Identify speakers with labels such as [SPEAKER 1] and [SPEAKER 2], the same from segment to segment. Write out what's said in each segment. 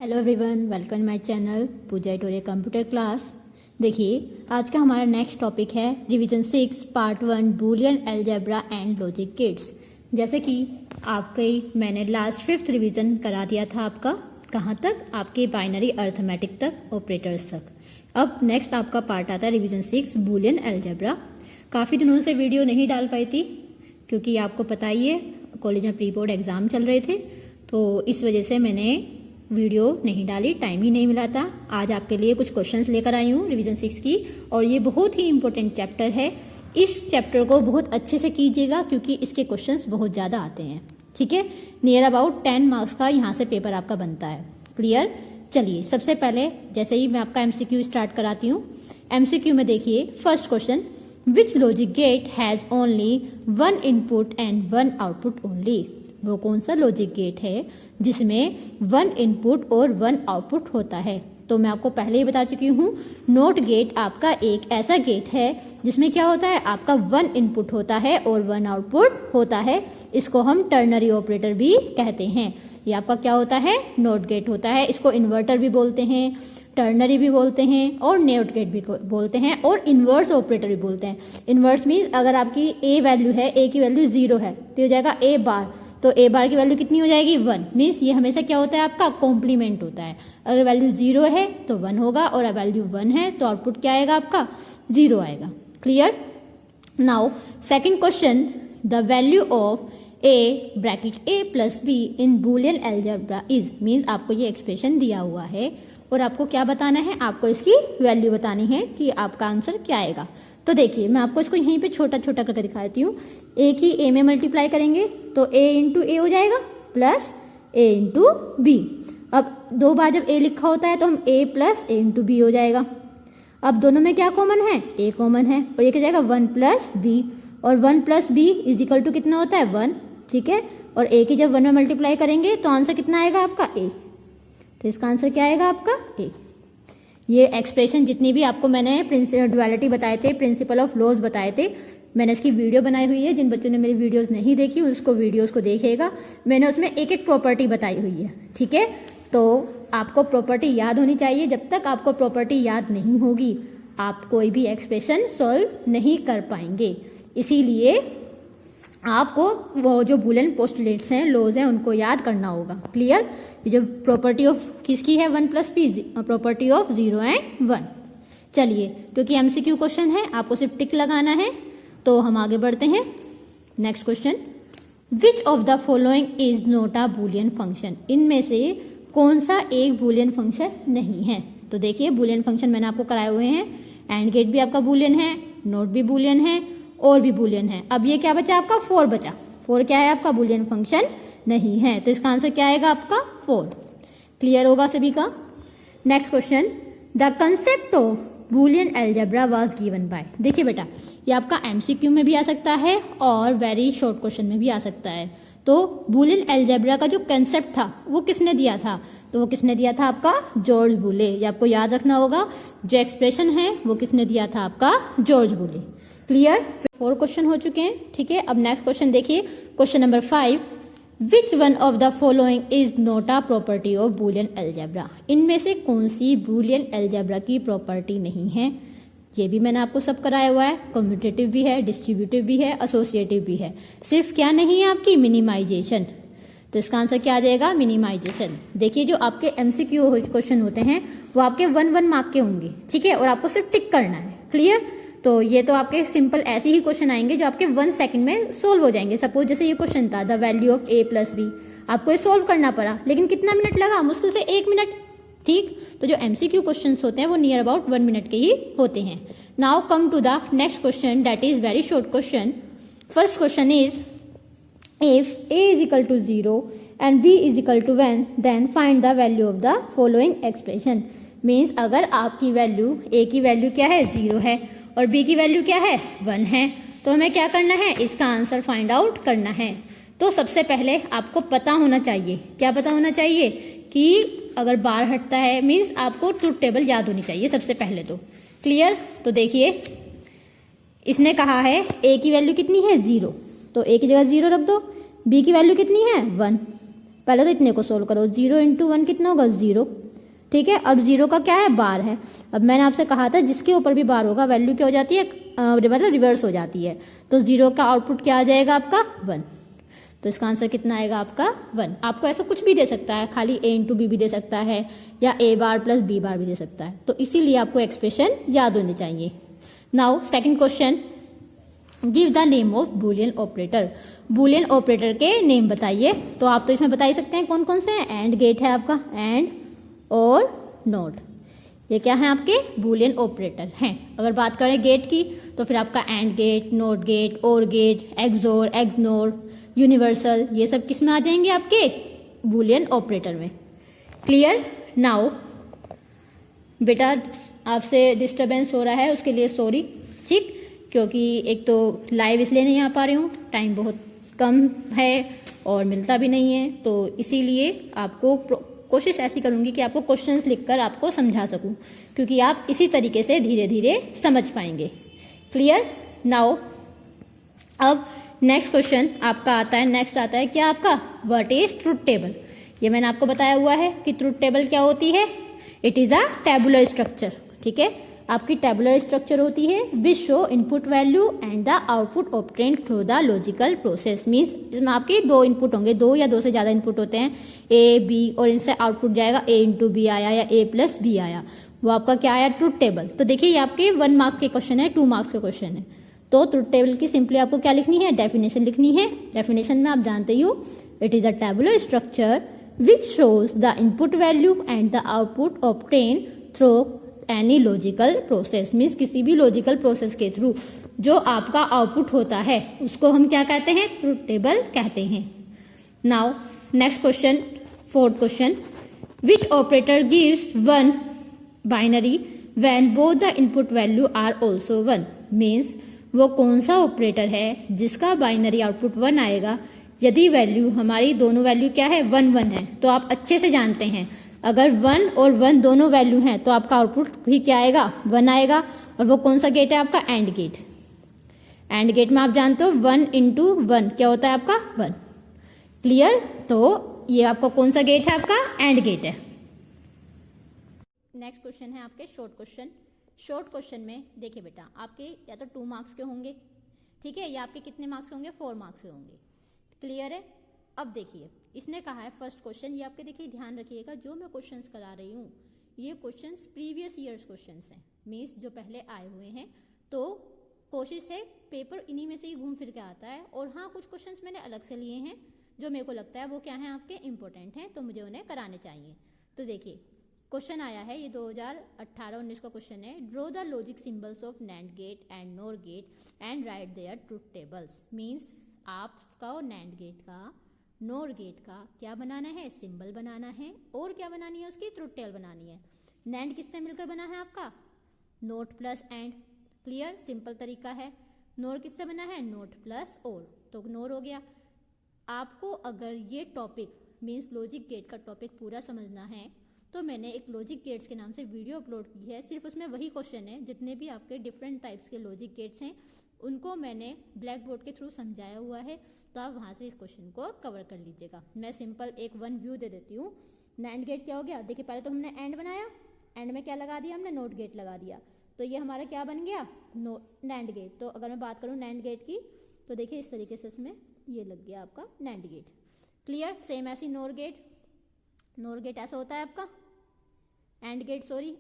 [SPEAKER 1] Hello everyone, welcome my channel Puja Tore computer class. देखिए, आज का हमारा नेक्स्ट टॉपिक है revision 6 part 1 Boolean algebra and logic gates. जैसे कि मैंने लास्ट 5th रिवीजन करा दिया था आपका, कहाँ तक? आपके बाइनरी अर्थमेटिक तक, ऑपरेटर्स तक। अब नेक्स्ट आपका पार्ट आता है रिवीजन 6 बूलियन अलजेब्रा। काफ़ी दिनों से वीडियो नहीं डाल पाई थी क्योंकि आपको पता ही है कॉलेज में प्री बोर्ड एग्ज़ाम चल रहे थे, तो इस वजह से मैंने वीडियो नहीं डाली, टाइम ही नहीं मिला था। आज आपके लिए कुछ क्वेश्चंस लेकर आई हूँ रिवीजन 6 की, और ये बहुत ही इंपॉर्टेंट चैप्टर है। इस चैप्टर को बहुत अच्छे से कीजिएगा क्योंकि इसके क्वेश्चंस बहुत ज़्यादा आते हैं। ठीक है, नियर अबाउट 10 मार्क्स का यहाँ से पेपर आपका बनता है। क्लियर? चलिए, सबसे पहले जैसे ही मैं आपका MCQ स्टार्ट कराती हूँ। MCQ में देखिए, first question, which logic gate has only 1 input and 1 output only? वो कौन सा लॉजिक गेट है जिसमें 1 इनपुट और 1 आउटपुट होता है? तो मैं आपको पहले ही बता चुकी हूँ, नोट गेट आपका एक ऐसा गेट है जिसमें क्या होता है, आपका 1 इनपुट होता है और 1 आउटपुट होता है। इसको हम टर्नरी ऑपरेटर भी कहते हैं। ये आपका क्या होता है, नोट गेट होता है। इसको इन्वर्टर भी बोलते हैं, टर्नरी भी बोलते हैं और नोट गेट भी बोलते हैं, और इन्वर्स ऑपरेटर भी बोलते हैं। इन्वर्स मीन्स अगर आपकी ए वैल्यू है, ए की वैल्यू 0 है तो हो जाएगा ए बार, तो ए बार की वैल्यू कितनी हो जाएगी, 1। मीन्स ये हमेशा क्या होता है, आपका कॉम्प्लीमेंट होता है। अगर वैल्यू 0 है तो 1 होगा, और वैल्यू 1 है तो आउटपुट क्या आएगा, आपका 0 आएगा। Clear? Now second question, the value of A bracket A plus be in Boolean algebra is, means आपको ये एक्सप्रेशन दिया हुआ है और आपको क्या बताना है, आपको इसकी वैल्यू बतानी है कि आपका आंसर क्या आएगा। तो देखिए, मैं आपको इसको यहीं पे छोटा छोटा करके दिखाती हूँ। ए की ए में मल्टीप्लाई करेंगे तो ए इंटू ए हो जाएगा प्लस ए इंटू बी। अब 2 बार जब ए लिखा होता है तो हम ए प्लस ए इंटू बी हो जाएगा। अब दोनों में क्या कॉमन है, ए कॉमन है, और ये क्या जाएगा 1 प्लस बी, और 1 plus b is equal to कितना होता है, 1। ठीक है, और ए की जब 1 में मल्टीप्लाई करेंगे तो आंसर कितना आएगा, आपका ए। तो इसका आंसर क्या आएगा, आपका ए। ये एक्सप्रेशन जितनी भी आपको मैंने ड्युअलिटी बताए थे, प्रिंसिपल ऑफ लॉज बताए थे, मैंने इसकी वीडियो बनाई हुई है। जिन बच्चों ने मेरी वीडियोस नहीं देखी उसको वीडियोस को देखिएगा, मैंने उसमें एक एक प्रॉपर्टी बताई हुई है। ठीक है, तो आपको प्रॉपर्टी याद होनी चाहिए। जब तक आपको प्रॉपर्टी याद नहीं होगी आप कोई भी एक्सप्रेशन सॉल्व नहीं कर पाएंगे। इसीलिए आपको वो जो बूलियन पोस्टुलेट्स हैं, लॉज हैं, उनको याद करना होगा। क्लियर? ये जो प्रॉपर्टी ऑफ किसकी है, 1 plus P, property of 0 and 1। चलिए, क्योंकि MCQ क्वेश्चन है आपको सिर्फ टिक लगाना है, तो हम आगे बढ़ते हैं। Next question, which of the following is not a Boolean function? इनमें से कौन सा एक बूलियन फंक्शन नहीं है? तो देखिए, बूलियन फंक्शन मैंने आपको कराए हुए हैं। एंड गेट भी आपका बूलियन है, नोट भी बूलियन है, और भी बूलियन है। अब ये क्या बचा, आपका 4 बचा। 4 क्या है, आपका बूलियन फंक्शन नहीं है, तो इसका आंसर क्या आएगा, आपका 4। क्लियर होगा सभी का? Next question, the concept of Boolean algebra was given by. देखिए बेटा, ये आपका MCQ में भी आ सकता है और वेरी शॉर्ट क्वेश्चन में भी आ सकता है। तो बूलियन अलजेब्रा का जो कंसेप्ट था वो किसने दिया था? तो वो किसने दिया था, आपका जॉर्ज बूले। ये आपको याद रखना होगा, जो एक्सप्रेशन है वो किसने दिया था, आपका जॉर्ज बूले। क्लियर? 4 क्वेश्चन हो चुके हैं। ठीक है, अब नेक्स्ट क्वेश्चन देखिए, question number 5, which one of the following is not a property of Boolean algebra? इनमें से कौन सी बूलियन अलजेब्रा की प्रॉपर्टी नहीं है? ये भी मैंने आपको सब कराया हुआ है, कम्यूटेटिव भी है, डिस्ट्रीब्यूटिव भी है, एसोसिएटिव भी है। सिर्फ क्या नहीं है, आपकी मिनिमाइजेशन। तो इसका आंसर क्या आ जाएगा, मिनिमाइजेशन। देखिए, जो आपके MCQ क्वेश्चन होते हैं वो आपके 1 मार्क के होंगे। ठीक है, और आपको सिर्फ टिक करना है। क्लियर? तो ये तो आपके सिंपल ऐसे ही क्वेश्चन आएंगे जो आपके 1 सेकंड में सोल्व हो जाएंगे। सपोज जैसे ये क्वेश्चन था, the value of a plus b, आपको ये सोल्व करना पड़ा, लेकिन कितना मिनट लगा, मुश्किल से 1 मिनट। ठीक, तो जो MCQ क्वेश्चंस होते हैं वो नियर अबाउट 1 मिनट के ही होते हैं। Now come to the next question, that is very short question. First question is, if a is equal to 0 and b is equal to 1 then find the value of the following expression। Means अगर आपकी value, a की value क्या है, 0 है, और b की value क्या है, 1 है, तो हमें क्या करना है, इसका आंसर फाइंड आउट करना है। तो सबसे पहले आपको पता होना चाहिए, क्या पता होना चाहिए, कि अगर बार हटता है मीन्स आपको ट्रुथ टेबल याद होनी चाहिए सबसे पहले तो। क्लियर? तो देखिए, इसने कहा है a की वैल्यू कितनी है, 0, तो a की जगह 0 रख दो। b की वैल्यू कितनी है, 1, पहले तो इतने को सोल्व करो, 0 × 1 कितना होगा 0, ठीक है। अब 0 का क्या है बार है। अब मैंने आपसे कहा था जिसके ऊपर भी बार होगा वैल्यू क्या हो जाती है, मतलब रिवर्स हो जाती है। तो 0 का आउटपुट क्या आ जाएगा आपका 1, तो इसका आंसर कितना आएगा आपका 1। आपको ऐसा कुछ भी दे सकता है, खाली a × b भी दे सकता है या a बार प्लस b बार भी दे सकता है, तो इसीलिए आपको एक्सप्रेशन याद होनी चाहिए। Now second question, give the name of Boolean operator. Boolean operator के नेम बताइए। तो आप तो इसमें बता ही सकते हैं कौन कौन से हैं। एंड गेट है आपका, एंड और नॉट, ये क्या है आपके बुलियन ऑपरेटर हैं। अगर बात करें गेट की तो फिर आपका एंड गेट, नॉट गेट, और गेट, एक्सोर, एक्सनोर, यूनिवर्सल, ये सब किस में आ जाएंगे आपके बुलियन ऑपरेटर में। क्लियर। नाउ बेटा आपसे डिस्टरबेंस हो रहा है, उसके लिए सॉरी, ठीक, क्योंकि एक तो लाइव इसलिए नहीं आ पा रही हूँ, टाइम बहुत कम है और मिलता भी नहीं है, तो इसीलिए आपको कोशिश ऐसी करूँगी कि आपको क्वेश्चंस लिखकर आपको समझा सकूँ, क्योंकि आप इसी तरीके से धीरे धीरे समझ पाएंगे। क्लियर। नाउ अब नेक्स्ट क्वेश्चन आपका आता है, नेक्स्ट आता है क्या आपका, व्हाट इज ट्रुथ टेबल। ये मैंने आपको बताया हुआ है कि ट्रुथ टेबल क्या होती है। It is a tabular structure, ठीक है, आपकी टेबुलर स्ट्रक्चर होती है which show input value and the output obtained through the logical process. Means इसमें आपके दो इनपुट होंगे, दो या दो से ज़्यादा इनपुट होते हैं, ए बी, और इनसे आउटपुट जाएगा a × b आया या a + b आया, वो आपका क्या आया ट्रुथ टेबल। तो देखिए ये आपके 1 मार्क्स के क्वेश्चन है, 2 मार्क्स के क्वेश्चन है। तो ट्रुथ टेबल की सिंपली आपको क्या लिखनी है, डेफिनेशन लिखनी है। डेफिनेशन में आप जानते ही हो, it is a tabular structure which shows the input value and the output obtain through any logical process. Means किसी भी लॉजिकल प्रोसेस के थ्रू जो आपका आउटपुट होता है उसको हम क्या कहते हैं, ट्रुथ टेबल कहते हैं। Now next question, fourth question, which operator gives 1 binary when both the input value are also 1। Means वो कौन सा ऑपरेटर है जिसका बाइनरी आउटपुट 1 आएगा यदि वैल्यू हमारी दोनों वैल्यू क्या है 1 1 है। तो आप अच्छे से जानते हैं अगर 1 और 1 दोनों वैल्यू हैं तो आपका आउटपुट भी क्या आएगा 1 आएगा। और वो कौन सा गेट है आपका, एंड गेट। एंड गेट में आप जानते हो 1 × 1 क्या होता है आपका 1। क्लियर। तो ये आपका कौन सा गेट है आपका, एंड गेट है। नेक्स्ट क्वेश्चन है आपके शॉर्ट क्वेश्चन। शॉर्ट क्वेश्चन में देखिए बेटा आपके या तो 2 मार्क्स के होंगे, ठीक है, या आपके कितने मार्क्स होंगे, 4 मार्क्स के होंगे। क्लियर है। अब देखिए इसने कहा है फर्स्ट क्वेश्चन, ये आपके देखिए ध्यान रखिएगा जो मैं क्वेश्चंस करा रही हूँ ये क्वेश्चंस प्रीवियस ईयर्स क्वेश्चंस हैं, मीन्स जो पहले आए हुए हैं। तो कोशिश है पेपर इन्हीं में से ही घूम फिर के आता है। और हाँ कुछ क्वेश्चंस मैंने अलग से लिए हैं जो मेरे को लगता है वो क्या है आपके इंपॉर्टेंट हैं, तो मुझे उन्हें कराने चाहिए। तो देखिए क्वेश्चन आया है, ये 2018-19 का क्वेश्चन है, draw the logic symbols of NAND gate and NOR gate and write their truth tables. Means आपका नैंड गेट का, नोर गेट का क्या बनाना है, सिंबल बनाना है, और क्या बनानी है उसकी ट्रुथ टेबल बनानी है। नैंड किससे मिलकर बना है आपका, note plus and. Clear, simple तरीका है। नोर किससे बना है, नोट प्लस और, तो नोर हो गया। आपको अगर ये टॉपिक मीन्स लॉजिक गेट का टॉपिक पूरा समझना है तो मैंने एक लॉजिक गेट्स के नाम से वीडियो अपलोड की है, सिर्फ उसमें वही क्वेश्चन है, जितने भी आपके डिफरेंट टाइप्स के लॉजिक गेट्स हैं उनको मैंने ब्लैक बोर्ड के थ्रू समझाया हुआ है, तो आप वहाँ से इस क्वेश्चन को कवर कर लीजिएगा। मैं सिंपल एक 1 व्यू दे देती हूँ। नैंड गेट क्या हो गया, देखिए पहले तो हमने एंड बनाया, एंड में क्या लगा दिया हमने, नोट गेट लगा दिया, तो ये हमारा क्या बन गया, नैंड गेट। तो अगर मैं बात करूँ नैंड गेट की तो देखिए इस तरीके से उसमें ये लग गया आपका नैंड गेट। क्लियर। सेम ऐसी नोर गेट, नोर गेट ऐसा होता है आपका, एंड गेट सॉरी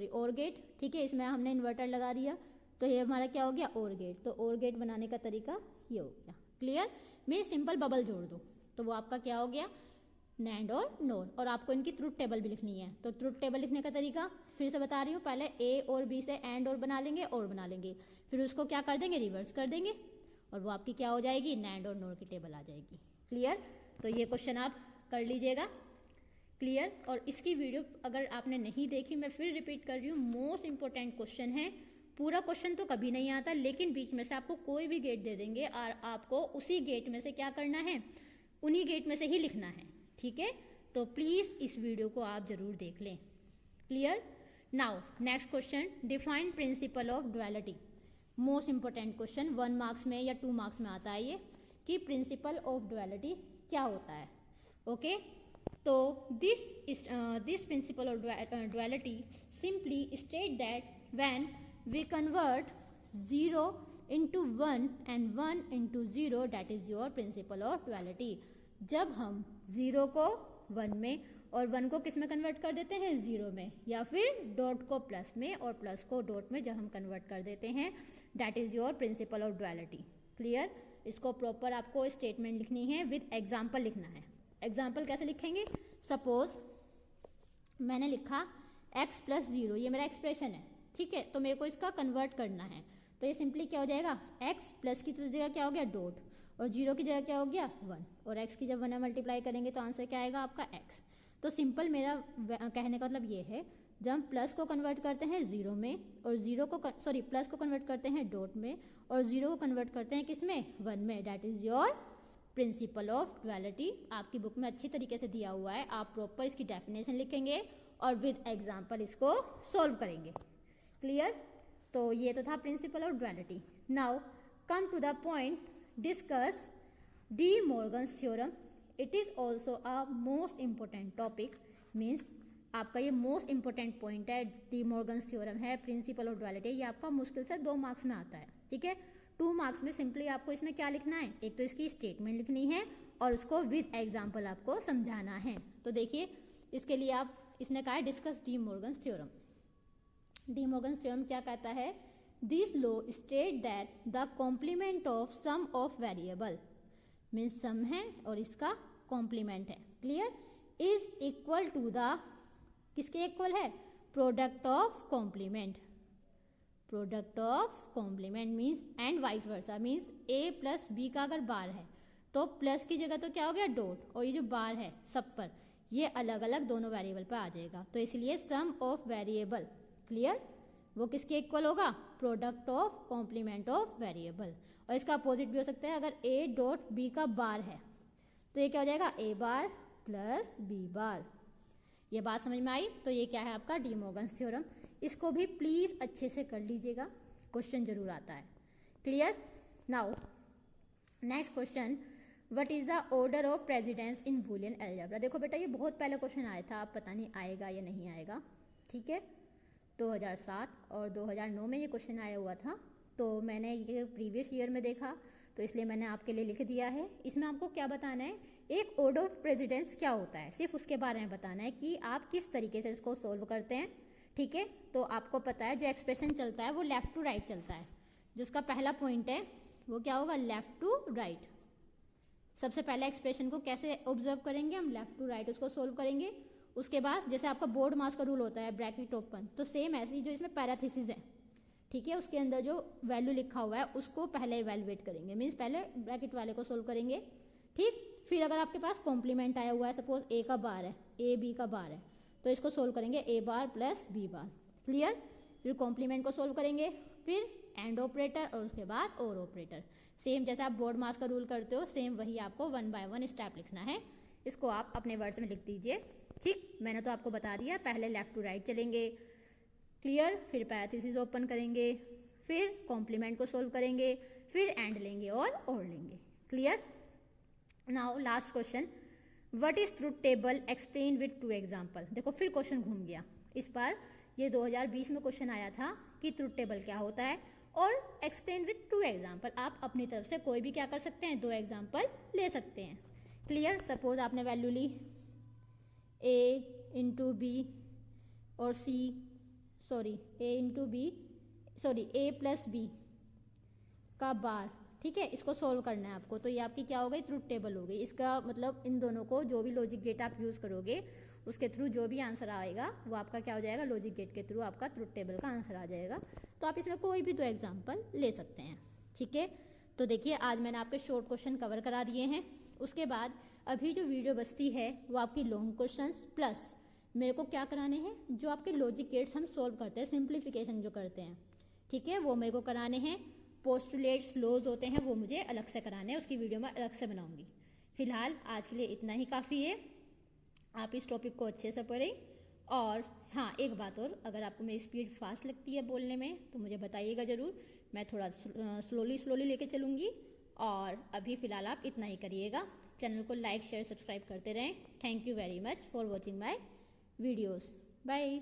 [SPEAKER 1] और गेट, ठीक है, इसमें हमने इन्वर्टर लगा दिया तो ये हमारा क्या हो गया, और गेट। तो और गेट बनाने का तरीका ये हो गया। क्लियर। मैं सिंपल बबल जोड़ दूँ तो वो आपका क्या हो गया, नैंड और नोर। और आपको इनकी ट्रुथ टेबल भी लिखनी है, तो ट्रुथ टेबल लिखने का तरीका फिर से बता रही हूँ, पहले ए और बी से एंड और बना लेंगे, और बना लेंगे, फिर उसको क्या कर देंगे, रिवर्स कर देंगे, और वो आपकी क्या हो जाएगी, नैंड और नोर की टेबल आ जाएगी। क्लियर। तो ये क्वेश्चन आप कर लीजिएगा। क्लियर। और इसकी वीडियो अगर आपने नहीं देखी, मैं फिर रिपीट कर रही हूँ, मोस्ट इंपॉर्टेंट क्वेश्चन है। पूरा क्वेश्चन तो कभी नहीं आता, लेकिन बीच में से आपको कोई भी गेट दे देंगे और आपको उसी गेट में से क्या करना है, उन्हीं गेट में से ही लिखना है, ठीक है। तो प्लीज़ इस वीडियो को आप जरूर देख लें। Clear. Now next question, define principal of duality. Most important question, 1 marks में या 2 मार्क्स में आता है ये, कि प्रिंसिपल ऑफ डुअलिटी क्या होता है। ओके, तो this principle of duality simply state that when we convert 0 into 1 and 1 into 0, that is your principle of duality. जब हम 0 को 1 में और 1 को किस में कन्वर्ट कर देते हैं, 0 में, या फिर डॉट को प्लस में और प्लस को डॉट में जब हम कन्वर्ट कर देते हैं, that is your principal of duality. Clear? इसको प्रॉपर आपको स्टेटमेंट लिखनी है, विद एग्जाम्पल लिखना है. एग्जाम्पल कैसे लिखेंगे? सपोज मैंने लिखा x प्लस 0, ये मेरा एक्सप्रेशन है, ठीक है, तो मेरे को इसका कन्वर्ट करना है. तो ये सिंपली क्या हो जाएगा, x प्लस की जगह क्या हो गया, डॉट, और 0 की जगह क्या हो गया, 1, और x की जब 1 मल्टीप्लाई करेंगे तो आंसर क्या आएगा आपका x. तो सिंपल मेरा कहने का मतलब ये है, जब हम प्लस को कन्वर्ट करते हैं 0 में और प्लस को कन्वर्ट करते हैं डॉट में और 0 को कन्वर्ट करते हैं किस में, 1 में, that is your principal of duality. आपकी बुक में अच्छी तरीके से दिया हुआ है, आप प्रॉपर इसकी डेफिनेशन लिखेंगे और विद एग्जाम्पल इसको सोल्व करेंगे. क्लियर? तो ये तो था principle of duality. Now come to the point, discuss De Morgan's theorem. It is also a most important topic. Means आपका ये मोस्ट इंपॉर्टेंट पॉइंट है, डी मॉर्गन्स थ्योरम है, प्रिंसिपल ऑफ डुअलिटी. ये आपका मुश्किल से 2 मार्क्स में आता है, ठीक है. 2 मार्क्स में सिंपली आपको इसमें क्या लिखना है, एक तो इसकी स्टेटमेंट लिखनी है और उसको विद एग्जाम्पल आपको समझाना है. तो देखिए, इसके लिए आप, इसने कहा है discuss De Morgan's theorem. De Morgan's theorem क्या कहता है, this law state that the complement of sum of variable, means sum है और इसका कॉम्प्लीमेंट है, clear, is equal to the, किसके इक्वल है, product of complement. Product of complement means and vice versa, means a plus b का अगर बार है तो प्लस की जगह तो क्या हो गया, डॉट, और ये जो बार है सब पर, ये अलग अलग दोनों वेरिएबल पर आ जाएगा. तो इसलिए सम ऑफ वेरिएबल, क्लियर, वो किसके इक्वल होगा, product of complement of variable. और इसका अपोजिट भी हो सकता है, अगर a डॉट b का बार है तो ये क्या हो जाएगा, a बार प्लस b बार. ये बात समझ में आई? तो ये क्या है आपका डी मॉर्गन्स थ्योरम. इसको भी प्लीज अच्छे से कर लीजिएगा, क्वेश्चन जरूर आता है. Clear? Now next question, what is the order of precedence in Boolean algebra. देखो बेटा, ये बहुत पहले क्वेश्चन आया था, अब पता नहीं आएगा या नहीं आएगा, ठीक है. 2007 और 2009 में ये क्वेश्चन आया हुआ था, तो मैंने ये प्रीवियस ईयर में देखा, तो इसलिए मैंने आपके लिए लिख दिया है. इसमें आपको क्या बताना है, एक ऑर्डर ऑफ प्रेसिडेंस क्या होता है, सिर्फ उसके बारे में बताना है कि आप किस तरीके से इसको सोल्व करते हैं, ठीक है. तो आपको पता है जो एक्सप्रेशन चलता है वो लेफ्ट टू राइट चलता है. जिसका पहला पॉइंट है वो क्या होगा, लेफ्ट टू राइट. सबसे पहले एक्सप्रेशन को कैसे ऑब्जर्व करेंगे हम, लेफ्ट टू राइट उसको सोल्व करेंगे. उसके बाद जैसे आपका बोर्ड मास का रूल होता है, ब्रैकेट ओपन, तो सेम ऐसे ही जो इसमें पैराथीसिस है, ठीक है, उसके अंदर जो वैल्यू लिखा हुआ है उसको पहले इवैल्यूएट करेंगे, मीन्स पहले ब्रैकेट वाले को सोल्व करेंगे, ठीक. फिर अगर आपके पास कॉम्प्लीमेंट आया हुआ है, सपोज a का बार है, a b का बार है, तो इसको सोल्व करेंगे a bar plus b bar. Clear? फिर कॉम्प्लीमेंट को सोल्व करेंगे, फिर एंड ऑपरेटर और उसके बाद और ऑपरेटर. सेम जैसे आप बोर्ड मास का रूल करते हो, सेम वही आपको 1 बाय 1 स्टेप लिखना है. इसको आप अपने वर्ड्स में लिख दीजिए, ठीक. मैंने तो आपको बता दिया, पहले लेफ्ट टू राइट चलेंगे, क्लियर, फिर पैराथीसिस ओपन करेंगे, फिर कॉम्प्लीमेंट को सोल्व करेंगे, फिर एंड लेंगे और लेंगे. Clear? Now last question, what is truth table, explain with 2 example. देखो फिर क्वेश्चन घूम गया. इस बार ये 2020 में क्वेश्चन आया था कि ट्रुथ टेबल क्या होता है और एक्सप्लेन विद 2 एग्जाम्पल. आप अपनी तरफ से कोई भी क्या कर सकते हैं, 2 एग्जाम्पल ले सकते हैं. क्लियर? सपोज आपने वैल्यू ली a इंटू बी और a प्लस बी का बार, ठीक है, इसको सोल्व करना है आपको. तो ये आपकी क्या हो गई, ट्रुथ टेबल हो गई. इसका मतलब इन दोनों को जो भी लॉजिक गेट आप यूज करोगे उसके थ्रू जो भी आंसर आएगा वो आपका क्या हो जाएगा, लॉजिक गेट के थ्रू आपका ट्रुथ टेबल का आंसर आ जाएगा. तो आप इसमें कोई भी 2 एग्जाम्पल ले सकते हैं, ठीक है. तो देखिए, आज मैंने आपके शॉर्ट क्वेश्चन कवर करा दिए हैं. उसके बाद अभी जो वीडियो बचती है वो आपकी लॉन्ग क्वेश्चंस प्लस मेरे को क्या कराने हैं, जो आपके लॉजिक गेट्स हम सोल्व करते हैं, सिंप्लीफिकेशन जो करते हैं, ठीक है, वो मेरे को कराने हैं. पोस्टुलेट्स लॉज होते हैं वो मुझे अलग से कराने हैं, उसकी वीडियो मैं अलग से बनाऊंगी. फिलहाल आज के लिए इतना ही काफ़ी है. आप इस टॉपिक को अच्छे से पढ़ें. और हाँ, एक बात और, अगर आपको मेरी स्पीड फास्ट लगती है बोलने में तो मुझे बताइएगा ज़रूर, मैं थोड़ा स्लोली लेके चलूँगी. और अभी फ़िलहाल आप इतना ही करिएगा, चैनल को लाइक शेयर सब्सक्राइब करते रहें। Thank you very much for watching my videos. Bye.